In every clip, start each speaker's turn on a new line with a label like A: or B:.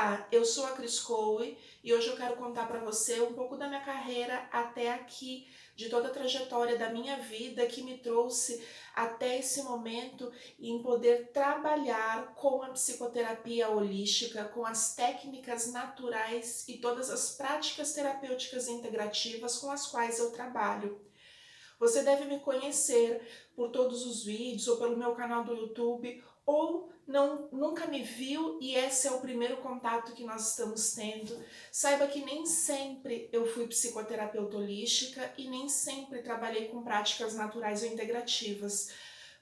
A: Olá, eu sou a Cris Coe e hoje eu quero contar para você um pouco da minha carreira até aqui, de toda a trajetória da minha vida que me trouxe até esse momento em poder trabalhar com a psicoterapia holística, com as técnicas naturais e todas as práticas terapêuticas integrativas com as quais eu trabalho. Você deve me conhecer por todos os vídeos ou pelo meu canal do YouTube, ou nunca me viu e esse é o primeiro contato que nós estamos tendo. Saiba que nem sempre eu fui psicoterapeuta holística e nem sempre trabalhei com práticas naturais ou integrativas.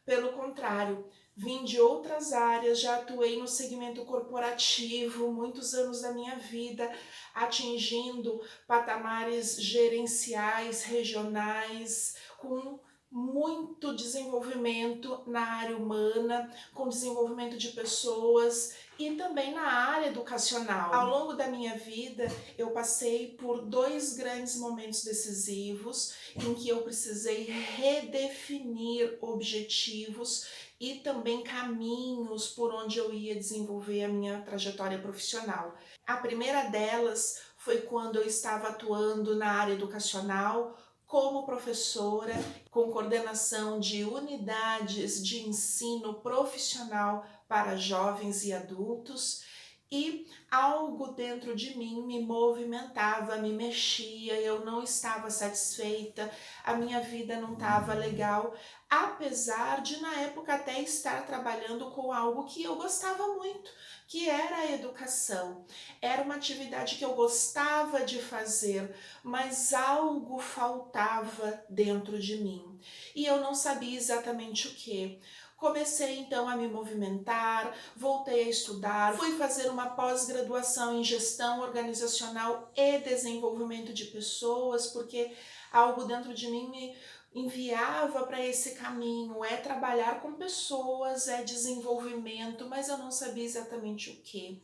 A: Pelo contrário, vim de outras áreas, já atuei no segmento corporativo, muitos anos da minha vida, atingindo patamares gerenciais, regionais, com muito desenvolvimento na área humana, com desenvolvimento de pessoas e também na área educacional. Ao longo da minha vida, eu passei por dois grandes momentos decisivos em que eu precisei redefinir objetivos e também caminhos por onde eu ia desenvolver a minha trajetória profissional. A primeira delas foi quando eu estava atuando na área educacional como professora, com coordenação de unidades de ensino profissional para jovens e adultos, e algo dentro de mim me movimentava, me mexia, eu não estava satisfeita, a minha vida não estava legal, apesar de na época até estar trabalhando com algo que eu gostava muito, que era a educação. Era uma atividade que eu gostava de fazer, mas algo faltava dentro de mim e eu não sabia exatamente o que. Comecei então a me movimentar, voltei a estudar, fui fazer uma pós-graduação em gestão organizacional e desenvolvimento de pessoas, porque algo dentro de mim me enviava para esse caminho, é trabalhar com pessoas, é desenvolvimento, mas eu não sabia exatamente o que.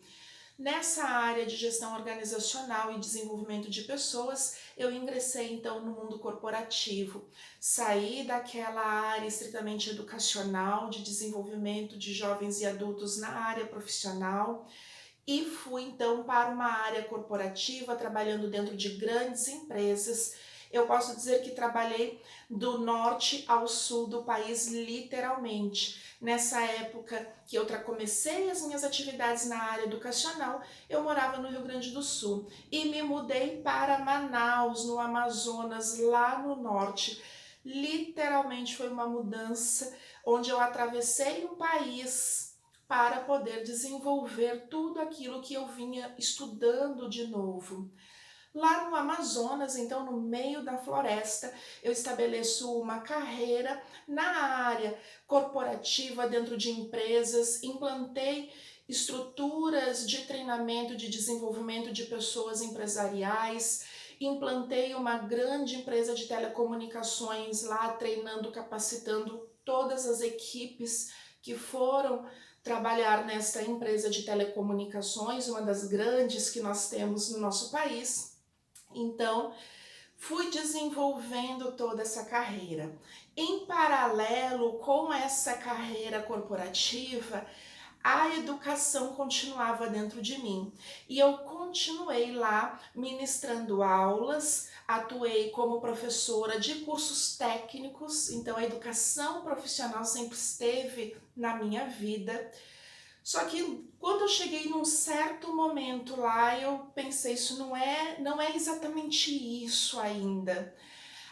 A: Nessa área de gestão organizacional e desenvolvimento de pessoas, eu ingressei então no mundo corporativo. Saí daquela área estritamente educacional, de desenvolvimento de jovens e adultos na área profissional, e fui então para uma área corporativa, trabalhando dentro de grandes empresas. Eu posso dizer que trabalhei do norte ao sul do país, literalmente. Nessa época que eu comecei as minhas atividades na área educacional, eu morava no Rio Grande do Sul e me mudei para Manaus, no Amazonas, lá no norte. Literalmente foi uma mudança onde eu atravessei o país para poder desenvolver tudo aquilo que eu vinha estudando de novo. Lá no Amazonas, então no meio da floresta, eu estabeleço uma carreira na área corporativa dentro de empresas, implantei estruturas de treinamento, de desenvolvimento de pessoas empresariais, implantei uma grande empresa de telecomunicações lá, treinando, capacitando todas as equipes que foram trabalhar nesta empresa de telecomunicações, uma das grandes que nós temos no nosso país. Então, fui desenvolvendo toda essa carreira. Em paralelo com essa carreira corporativa, a educação continuava dentro de mim e eu continuei lá ministrando aulas, atuei como professora de cursos técnicos, então a educação profissional sempre esteve na minha vida. Só que quando eu cheguei num certo momento lá, eu pensei, isso não é exatamente isso ainda.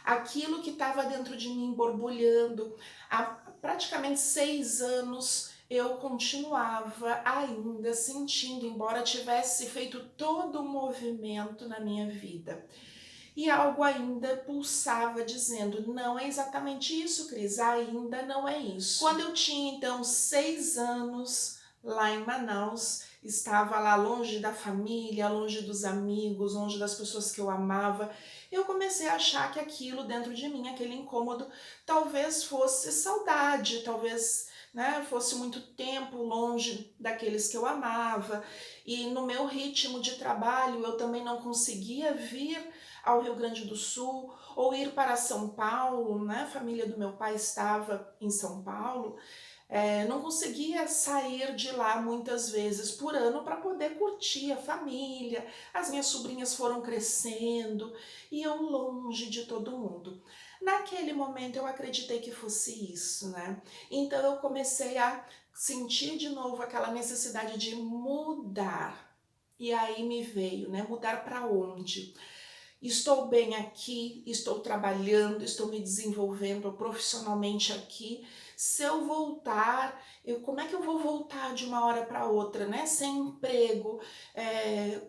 A: Aquilo que estava dentro de mim borbulhando, há praticamente 6 anos, eu continuava ainda sentindo, embora tivesse feito todo um movimento na minha vida. E algo ainda pulsava dizendo, não é exatamente isso, Cris, ainda não é isso. Quando eu tinha então 6 anos, lá em Manaus, estava lá longe da família, longe dos amigos, longe das pessoas que eu amava, eu comecei a achar que aquilo dentro de mim, aquele incômodo, talvez fosse saudade, talvez fosse muito tempo longe daqueles que eu amava, e no meu ritmo de trabalho eu também não conseguia vir ao Rio Grande do Sul ou ir para São Paulo, a família do meu pai estava em São Paulo, Não conseguia sair de lá muitas vezes por ano para poder curtir a família. As minhas sobrinhas foram crescendo e eu longe de todo mundo. Naquele momento eu acreditei que fosse isso, né? Então eu comecei a sentir de novo aquela necessidade de mudar. E aí me veio, né? Mudar para onde? Estou bem aqui, estou trabalhando, estou me desenvolvendo profissionalmente aqui. Se eu voltar, como é que eu vou voltar de uma hora para outra, né? Sem emprego,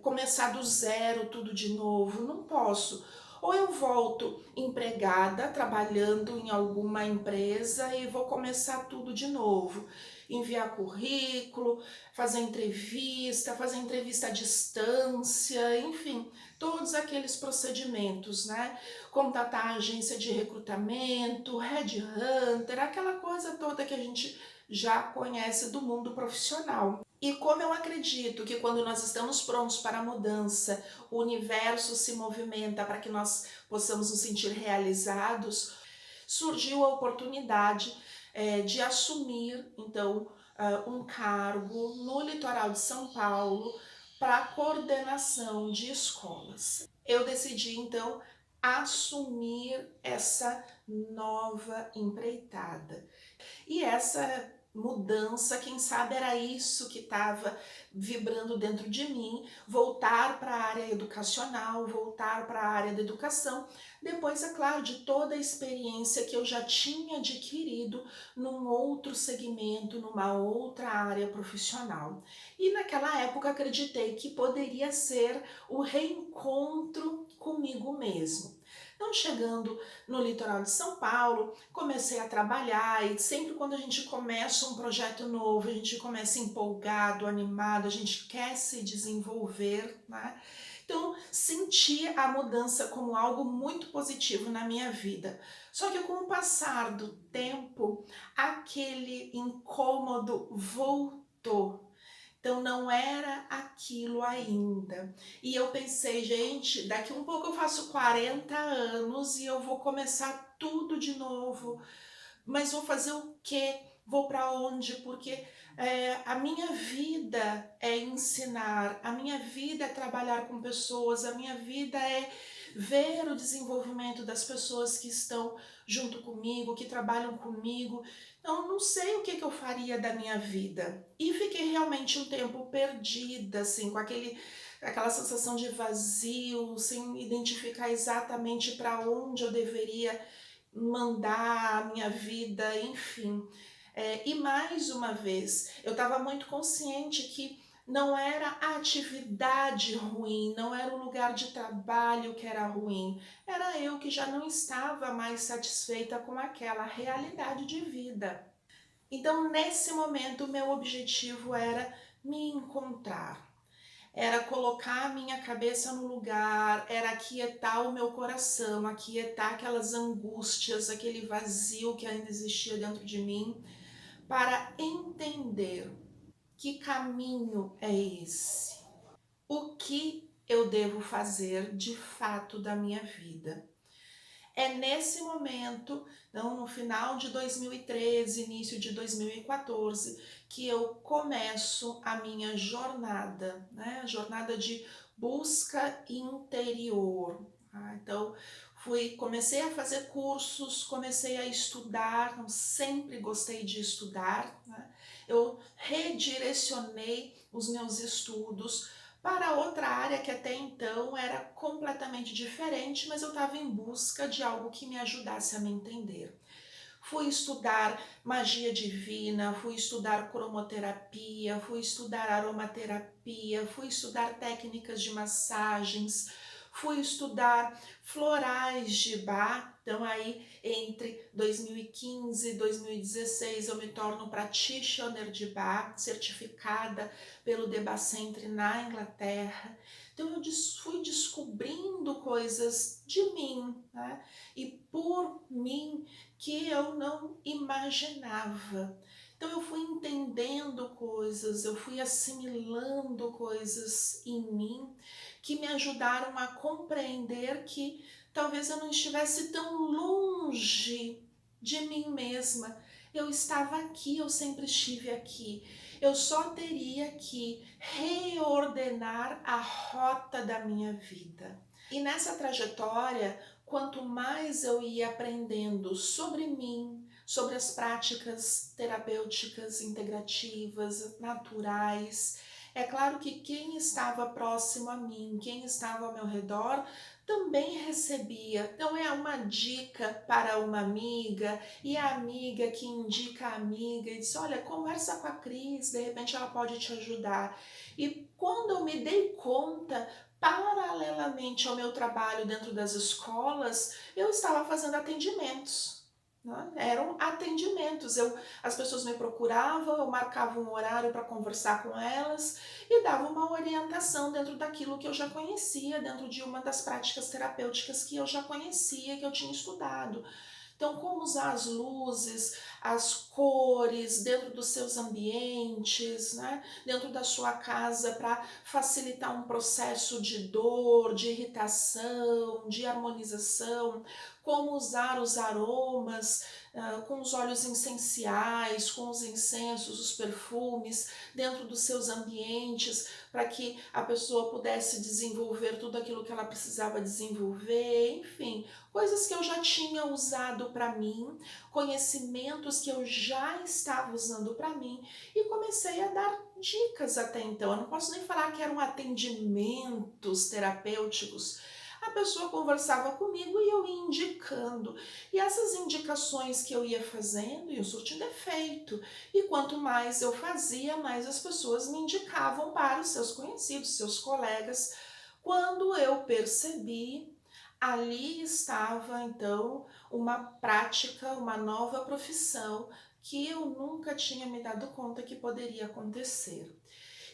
A: começar do zero tudo de novo? Não posso. Ou eu volto empregada, trabalhando em alguma empresa e vou começar tudo de novo. Enviar currículo, fazer entrevista à distância, enfim, todos aqueles procedimentos, né? Contatar a agência de recrutamento, headhunter, aquela coisa toda que a gente já conhece do mundo profissional. E como eu acredito que quando nós estamos prontos para a mudança, o universo se movimenta para que nós possamos nos sentir realizados, surgiu a oportunidade de assumir, então, um cargo no litoral de São Paulo para coordenação de escolas. Eu decidi, então, assumir essa nova empreitada. E essa mudança, quem sabe era isso que estava vibrando dentro de mim, voltar para a área educacional, voltar para a área da educação, depois, é claro, de toda a experiência que eu já tinha adquirido num outro segmento, numa outra área profissional. E naquela época acreditei que poderia ser o reencontro comigo mesmo. Então, chegando no litoral de São Paulo, comecei a trabalhar e sempre quando a gente começa um projeto novo, a gente começa empolgado, animado, a gente quer se desenvolver, né? Então, senti a mudança como algo muito positivo na minha vida. Só que com o passar do tempo, aquele incômodo voltou. Então não era aquilo ainda. E eu pensei, gente, daqui um pouco eu faço 40 anos e eu vou começar tudo de novo. Mas vou fazer o quê? Vou para onde? Porque a minha vida é ensinar, a minha vida é trabalhar com pessoas, a minha vida é ver o desenvolvimento das pessoas que estão junto comigo, que trabalham comigo. Então, não sei o que eu faria da minha vida. E fiquei realmente um tempo perdida, assim, com aquela sensação de vazio, sem identificar exatamente para onde eu deveria mandar a minha vida, enfim. E mais uma vez, eu estava muito consciente que não era a atividade ruim, não era o lugar de trabalho que era ruim, era eu que já não estava mais satisfeita com aquela realidade de vida. Então, nesse momento, o meu objetivo era me encontrar, era colocar a minha cabeça no lugar, era aquietar o meu coração, aquietar aquelas angústias, aquele vazio que ainda existia dentro de mim, para entender que caminho é esse, o que eu devo fazer de fato da minha vida. É nesse momento, então, no final de 2013, início de 2014, que eu começo a minha jornada, né? A jornada de busca interior. Então, comecei a fazer cursos, comecei a estudar, então, sempre gostei de estudar, né? Eu redirecionei os meus estudos para outra área que até então era completamente diferente, mas eu estava em busca de algo que me ajudasse a me entender. Fui estudar magia divina, fui estudar cromoterapia, fui estudar aromaterapia, fui estudar técnicas de massagens, fui estudar florais de Bach. Então aí entre 2015 e 2016 eu me torno practitioner de Bach, certificada pelo Deba Centre na Inglaterra. Então eu fui descobrindo coisas de mim, né? E por mim que eu não imaginava. Então eu fui entendendo coisas, eu fui assimilando coisas em mim que me ajudaram a compreender que talvez eu não estivesse tão longe de mim mesma. Eu estava aqui, eu sempre estive aqui. Eu só teria que reordenar a rota da minha vida. E nessa trajetória, quanto mais eu ia aprendendo sobre mim, sobre as práticas terapêuticas integrativas, naturais, é claro que quem estava próximo a mim, quem estava ao meu redor, também recebia. Então é uma dica para uma amiga, e a amiga que indica a amiga e diz, olha, conversa com a Cris, de repente ela pode te ajudar. E quando eu me dei conta, paralelamente ao meu trabalho dentro das escolas, eu estava fazendo atendimentos. Né? Eram atendimentos. As pessoas me procuravam, eu marcava um horário para conversar com elas e dava uma orientação dentro daquilo que eu já conhecia, dentro de uma das práticas terapêuticas que eu já conhecia, que eu tinha estudado. Então, como usar as luzes, as cores dentro dos seus ambientes, né? Dentro da sua casa para facilitar um processo de dor, de irritação, de harmonização, como usar os aromas com os óleos essenciais, com os incensos, os perfumes dentro dos seus ambientes, para que a pessoa pudesse desenvolver tudo aquilo que ela precisava desenvolver, enfim, coisas que eu já tinha usado para mim, conhecimentos que eu já estava usando para mim e comecei a dar dicas até então. Eu não posso nem falar que eram atendimentos terapêuticos. A pessoa conversava comigo e eu ia indicando. E essas indicações que eu ia fazendo iam surtindo efeito. E quanto mais eu fazia, mais as pessoas me indicavam para os seus conhecidos, seus colegas. Quando eu percebi, ali estava então uma prática, uma nova profissão que eu nunca tinha me dado conta que poderia acontecer.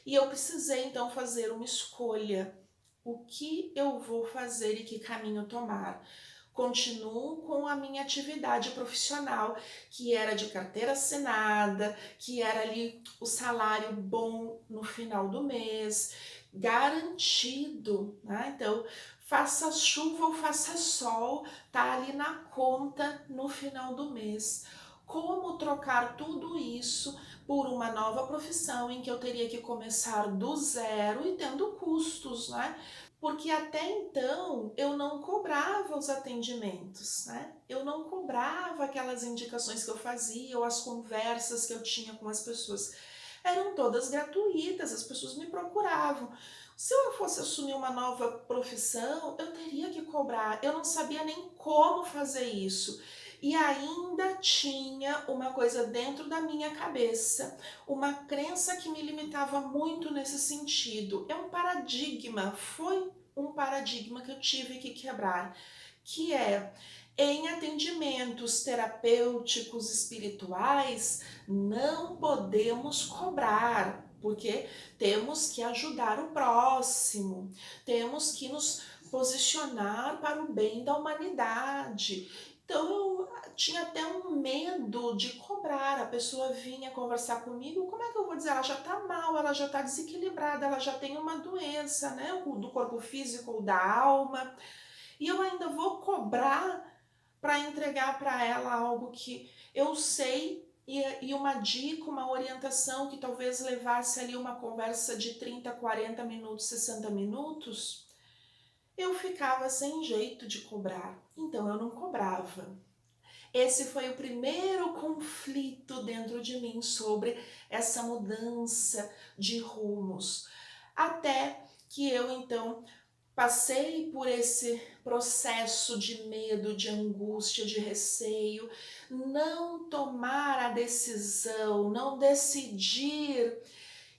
A: E eu precisei então fazer uma escolha. O que eu vou fazer e que caminho tomar? Continuo com a minha atividade profissional, que era de carteira assinada, que era ali o salário bom no final do mês, garantido, né? Então, faça chuva ou faça sol, tá ali na conta no final do mês. Como trocar tudo isso por uma nova profissão em que eu teria que começar do zero e tendo custos, né? Porque até então eu não cobrava os atendimentos, né? Eu não cobrava aquelas indicações que eu fazia ou as conversas que eu tinha com as pessoas. Eram todas gratuitas, as pessoas me procuravam. Se eu fosse assumir uma nova profissão, eu teria que cobrar. Eu não sabia nem como fazer isso. E ainda tinha uma coisa dentro da minha cabeça, uma crença que me limitava muito nesse sentido. É um paradigma, foi um paradigma que eu tive que quebrar, que é em atendimentos terapêuticos espirituais, não podemos cobrar, porque temos que ajudar o próximo, temos que nos posicionar para o bem da humanidade. Então eu tinha até um medo de cobrar. A pessoa vinha conversar comigo, como é que eu vou dizer? Ela já está mal, ela já está desequilibrada, ela já tem uma doença, né? Do corpo físico ou da alma. E eu ainda vou cobrar para entregar para ela algo que eu sei e uma dica, uma orientação que talvez levasse ali uma conversa de 30, 40 minutos, 60 minutos. Eu ficava sem jeito de cobrar, então eu não cobrava. Esse foi o primeiro conflito dentro de mim sobre essa mudança de rumos. Até que eu então passei por esse processo de medo, de angústia, de receio, não tomar a decisão, não decidir.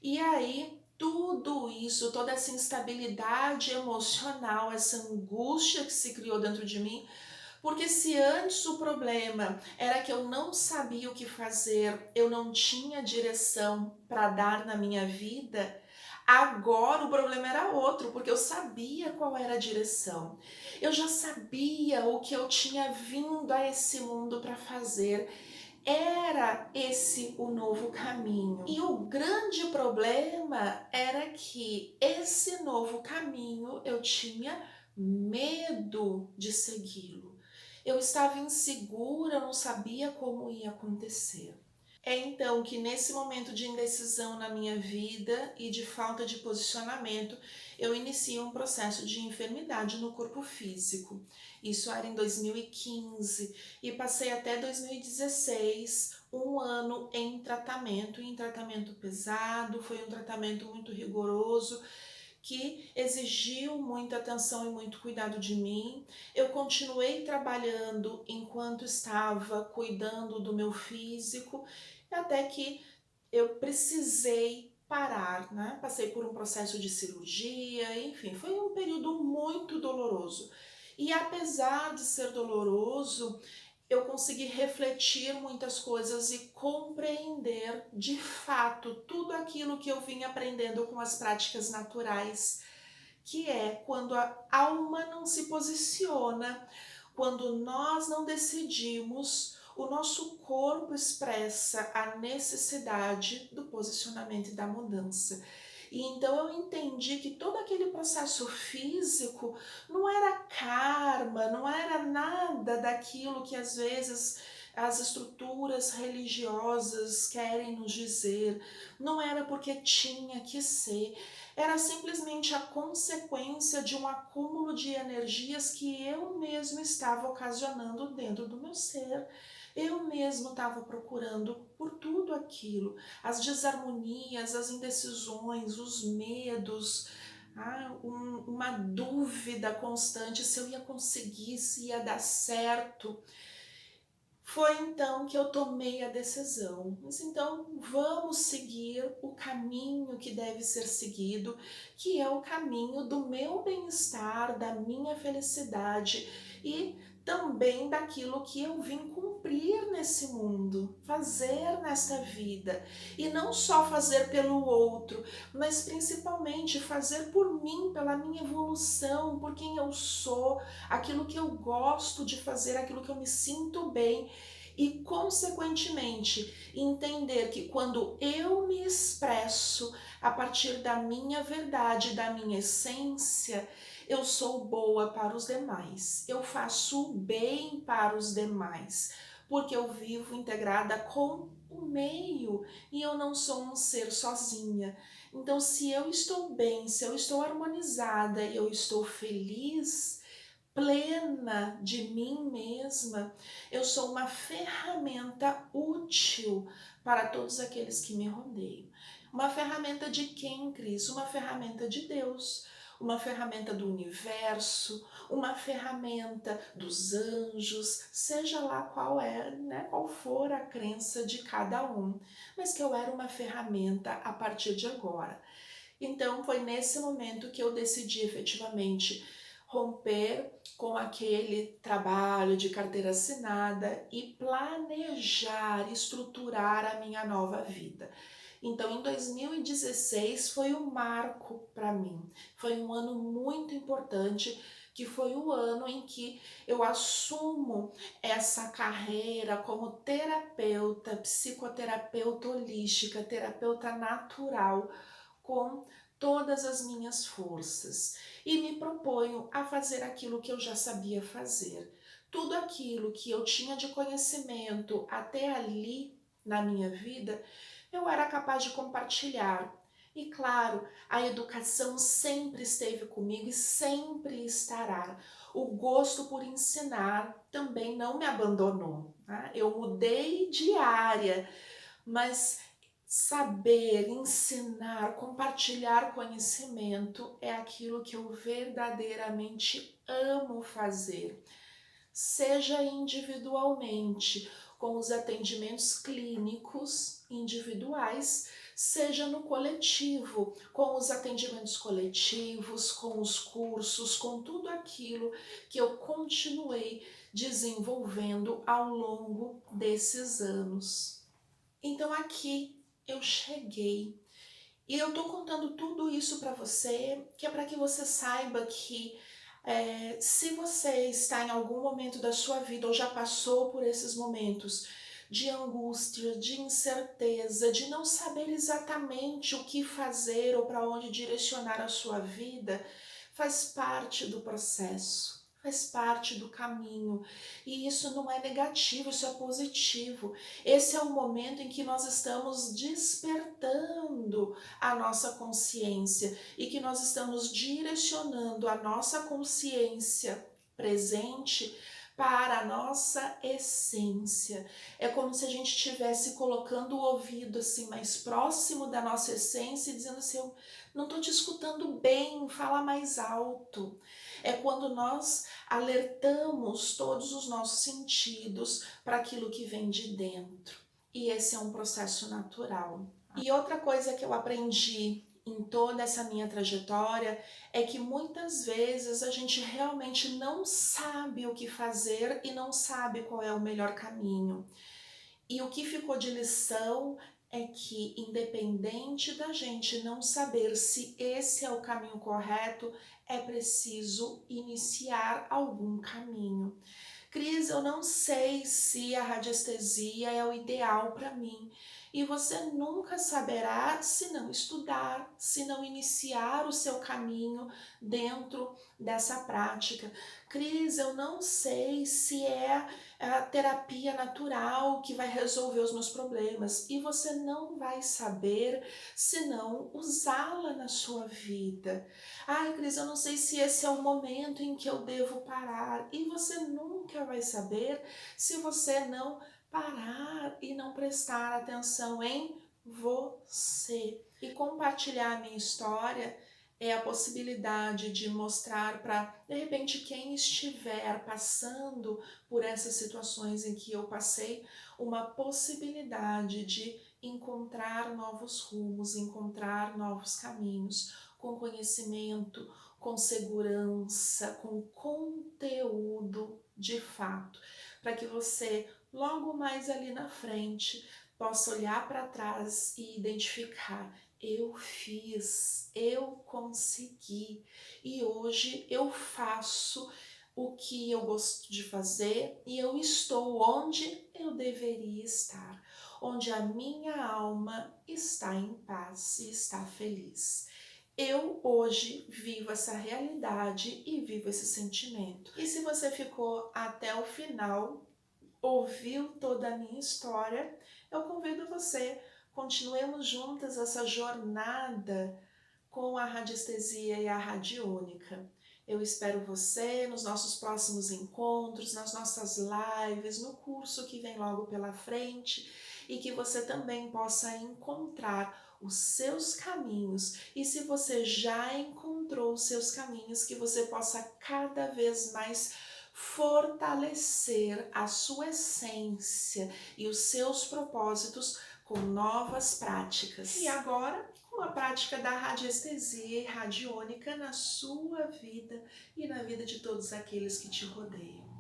A: E aí tudo isso, toda essa instabilidade emocional, essa angústia que se criou dentro de mim, porque se antes o problema era que eu não sabia o que fazer, eu não tinha direção para dar na minha vida, agora o problema era outro, porque eu sabia qual era a direção. Eu já sabia o que eu tinha vindo a esse mundo para fazer. Era esse o novo caminho. E o grande problema era que esse novo caminho eu tinha medo de segui-lo. Eu estava insegura, eu não sabia como ia acontecer. É então que nesse momento de indecisão na minha vida e de falta de posicionamento, eu inicio um processo de enfermidade no corpo físico. Isso era em 2015 e passei até 2016, um ano em tratamento pesado, foi um tratamento muito rigoroso, que exigiu muita atenção e muito cuidado de mim. Eu continuei trabalhando enquanto estava cuidando do meu físico, até que eu precisei parar, né? Passei por um processo de cirurgia, enfim, foi um período muito doloroso. E apesar de ser doloroso, eu consegui refletir muitas coisas e compreender de fato tudo aquilo que eu vim aprendendo com as práticas naturais, que é quando a alma não se posiciona, quando nós não decidimos, o nosso corpo expressa a necessidade do posicionamento e da mudança. E então eu entendi que todo aquele processo físico não era karma, não era nada daquilo que às vezes as estruturas religiosas querem nos dizer, não era porque tinha que ser, era simplesmente a consequência de um acúmulo de energias que eu mesmo estava ocasionando dentro do meu ser. Eu mesmo estava procurando por tudo aquilo, as desarmonias, as indecisões, os medos, uma dúvida constante se eu ia conseguir, se ia dar certo. Foi então que eu tomei a decisão. Mas então vamos seguir o caminho que deve ser seguido, que é o caminho do meu bem-estar, da minha felicidade e também daquilo que eu vim cumprir nesse mundo, fazer nesta vida. E não só fazer pelo outro, mas principalmente fazer por mim, pela minha evolução, por quem eu sou, aquilo que eu gosto de fazer, aquilo que eu me sinto bem e, consequentemente, entender que quando eu me expresso a partir da minha verdade, da minha essência, eu sou boa para os demais, eu faço o bem para os demais, porque eu vivo integrada com o meio e eu não sou um ser sozinha. Então, se eu estou bem, se eu estou harmonizada e eu estou feliz, plena de mim mesma, eu sou uma ferramenta útil para todos aqueles que me rodeiam. Uma ferramenta de quem, Cris? Uma ferramenta de Deus, uma ferramenta do universo, uma ferramenta dos anjos, seja lá qual é, né, qual for a crença de cada um, mas que eu era uma ferramenta a partir de agora. Então foi nesse momento que eu decidi efetivamente romper com aquele trabalho de carteira assinada e planejar, estruturar a minha nova vida. Então, em 2016 foi um marco para mim, foi um ano muito importante, que foi o ano em que eu assumo essa carreira como terapeuta, psicoterapeuta holística, terapeuta natural, com todas as minhas forças e me proponho a fazer aquilo que eu já sabia fazer. Tudo aquilo que eu tinha de conhecimento até ali na minha vida, eu era capaz de compartilhar. E claro, a educação sempre esteve comigo e sempre estará. O gosto por ensinar também não me abandonou. Tá? Eu mudei de área, mas saber, ensinar, compartilhar conhecimento é aquilo que eu verdadeiramente amo fazer. Seja individualmente, com os atendimentos clínicos individuais, seja no coletivo, com os atendimentos coletivos, com os cursos, com tudo aquilo que eu continuei desenvolvendo ao longo desses anos. Então aqui eu cheguei e eu tô contando tudo isso para você, que é para que você saiba que se você está em algum momento da sua vida ou já passou por esses momentos de angústia, de incerteza, de não saber exatamente o que fazer ou para onde direcionar a sua vida, faz parte do processo. faz parte do caminho. E isso não é negativo, isso é positivo. Esse é o momento em que nós estamos despertando a nossa consciência e que nós estamos direcionando a nossa consciência presente para a nossa essência. É como se a gente estivesse colocando o ouvido assim mais próximo da nossa essência e dizendo assim: eu não estou te escutando bem, fala mais alto. É quando nós alertamos todos os nossos sentidos para aquilo que vem de dentro. E esse é um processo natural. E outra coisa que eu aprendi em toda essa minha trajetória é que muitas vezes a gente realmente não sabe o que fazer e não sabe qual é o melhor caminho. E o que ficou de lição é que, independente da gente não saber se esse é o caminho correto, é preciso iniciar algum caminho. Cris, eu não sei se a radiestesia é o ideal para mim. E você nunca saberá se não estudar, se não iniciar o seu caminho dentro dessa prática. Cris, eu não sei se é a terapia natural que vai resolver os meus problemas. E você não vai saber se não usá-la na sua vida. Ai, Cris, eu não sei se esse é o momento em que eu devo parar. E você nunca vai saber se você não parar e não prestar atenção em você. E compartilhar a minha história é a possibilidade de mostrar para, de repente, quem estiver passando por essas situações em que eu passei, uma possibilidade de encontrar novos rumos, encontrar novos caminhos, com conhecimento, com segurança, com conteúdo de fato, para que você logo mais ali na frente possa olhar para trás e identificar: eu fiz, eu consegui e hoje eu faço o que eu gosto de fazer e eu estou onde eu deveria estar, onde a minha alma está em paz e está feliz. Eu hoje vivo essa realidade e vivo esse sentimento. E se você ficou até o final, ouviu toda a minha história, eu convido você, continuemos juntas essa jornada com a radiestesia e a radiônica. Eu espero você nos nossos próximos encontros, nas nossas lives, no curso que vem logo pela frente e que você também possa encontrar os seus caminhos. E se você já encontrou os seus caminhos, que você possa cada vez mais fortalecer a sua essência e os seus propósitos com novas práticas. E agora, com a prática da radiestesia e radiônica na sua vida e na vida de todos aqueles que te rodeiam.